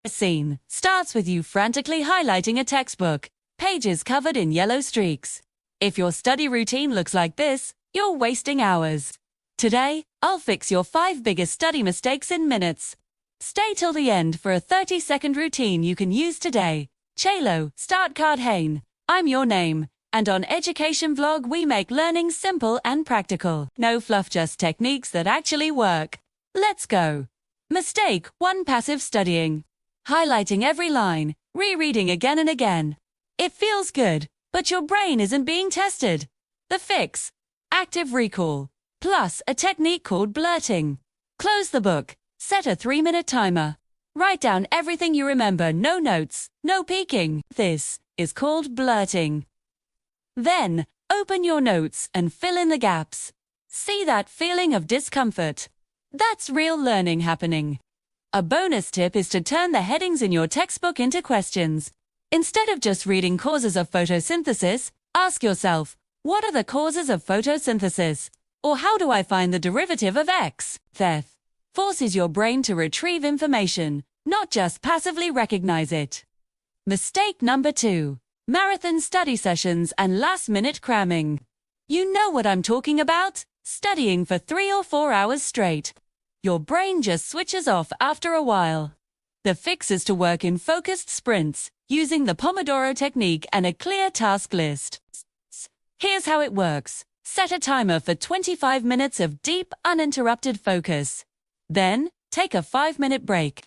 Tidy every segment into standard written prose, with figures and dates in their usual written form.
Scene starts with you frantically highlighting a textbook, pages covered in yellow streaks. If your study routine looks like this, you're wasting hours. Today, I'll fix your 5 biggest study mistakes in minutes. Stay till the end for a 30-second routine you can use today. Chelo, Start Card Hain. I'm your name, and on Education Vlog we make learning simple and practical. No fluff, just techniques that actually work. Let's go. Mistake 1: passive studying. Highlighting every line, rereading again and again. It feels good, but your brain isn't being tested. The fix: active recall, plus a technique called blurting. Close the book, set a 3-minute timer. Write down everything you remember, no notes, no peeking. This is called blurting. Then, open your notes and fill in the gaps. See that feeling of discomfort? That's real learning happening. A bonus tip is to turn the headings in your textbook into questions. Instead of just reading causes of photosynthesis, ask yourself, what are the causes of photosynthesis? Or how do I find the derivative of X? That forces your brain to retrieve information, not just passively recognize it. Mistake number 2: marathon study sessions and last-minute cramming. You know what I'm talking about? Studying for 3 or 4 hours straight. Your brain just switches off after a while. The fix is to work in focused sprints, using the Pomodoro technique and a clear task list. Here's how it works. Set a timer for 25 minutes of deep, uninterrupted focus. Then, take a 5-minute break.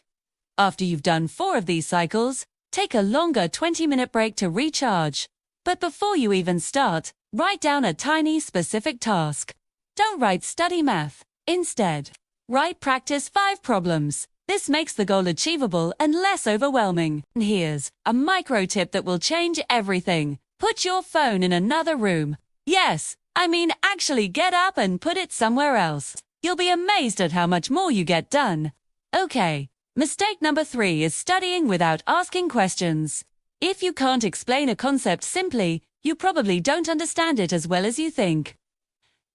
After you've done 4 of these cycles, take a longer 20-minute break to recharge. But before you even start, write down a tiny, specific task. Don't write study math. Instead, write practice 5 problems. This makes the goal achievable and less overwhelming. And here's a micro tip that will change everything. Put your phone in another room. Yes, I mean actually get up and put it somewhere else. You'll be amazed at how much more you get done. Okay, mistake number 3 is studying without asking questions. If you can't explain a concept simply, you probably don't understand it as well as you think.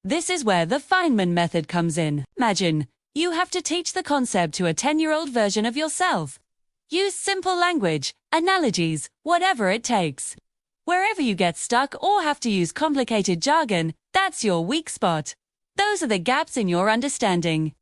This is where the Feynman method comes in. Imagine you have to teach the concept to a 10-year-old version of yourself. Use simple language, analogies, whatever it takes. Wherever you get stuck or have to use complicated jargon, that's your weak spot. Those are the gaps in your understanding.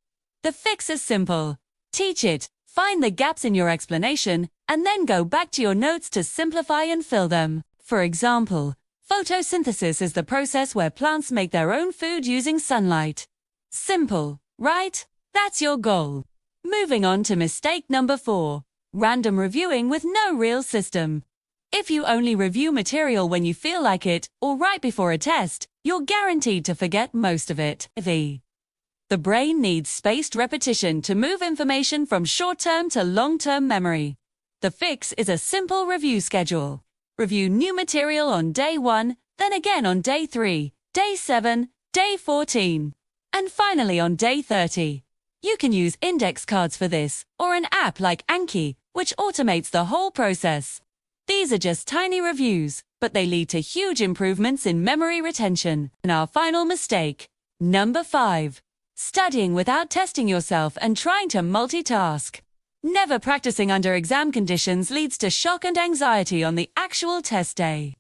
The fix is simple. Teach it, find the gaps in your explanation, and then go back to your notes to simplify and fill them. For example, photosynthesis is the process where plants make their own food using sunlight. Simple, right? That's your goal. Moving on to mistake number 4. Random reviewing with no real system. If you only review material when you feel like it, or right before a test, you're guaranteed to forget most of it. The brain needs spaced repetition to move information from short-term to long-term memory. The fix is a simple review schedule. Review new material on day 1, then again on day 3, day 7, day 14, and finally on day 30. You can use index cards for this, or an app like Anki, which automates the whole process. These are just tiny reviews, but they lead to huge improvements in memory retention. And our final mistake, number 5. Studying without testing yourself and trying to multitask. Never practicing under exam conditions leads to shock and anxiety on the actual test day.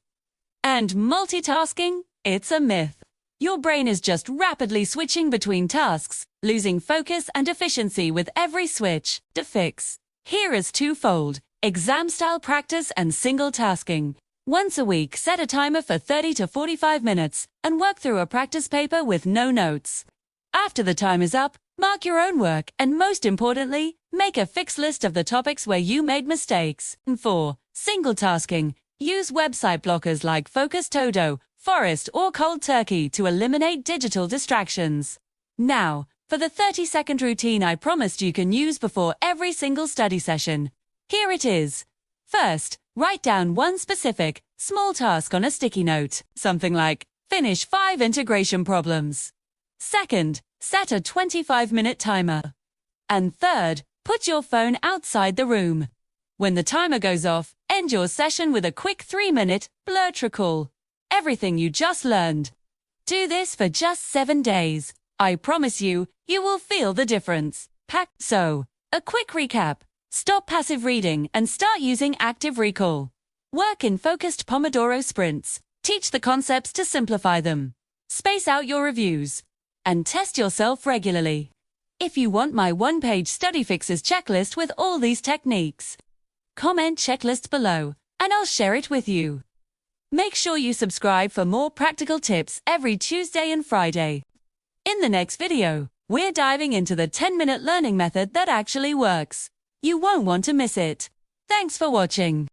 And multitasking? It's a myth. Your brain is just rapidly switching between tasks, losing focus and efficiency with every switch. To fix, here is twofold: exam-style practice and single tasking. Once a week, set a timer for 30 to 45 minutes and work through a practice paper with no notes. After the time is up, mark your own work and, most importantly, make a fixed list of the topics where you made mistakes. And 4. Single tasking. Use website blockers like Focus Todo, Forest, or Cold Turkey to eliminate digital distractions. Now, for the 30-second routine I promised you can use before every single study session. Here it is. First, write down one specific, small task on a sticky note. Something like, finish 5 integration problems. Second, set a 25-minute timer. And third, put your phone outside the room. When the timer goes off, end your session with a quick 3-minute blurt recall. Everything you just learned. Do this for just 7 days. I promise you, you will feel the difference. So, a quick recap. Stop passive reading and start using active recall. Work in focused Pomodoro sprints. Teach the concepts to simplify them. Space out your reviews. And test yourself regularly. If you want my one-page study fixes checklist with all these techniques, comment checklist below, and I'll share it with you. Make sure you subscribe for more practical tips every Tuesday and Friday. In the next video, we're diving into the 10-minute learning method that actually works. You won't want to miss it. Thanks for watching.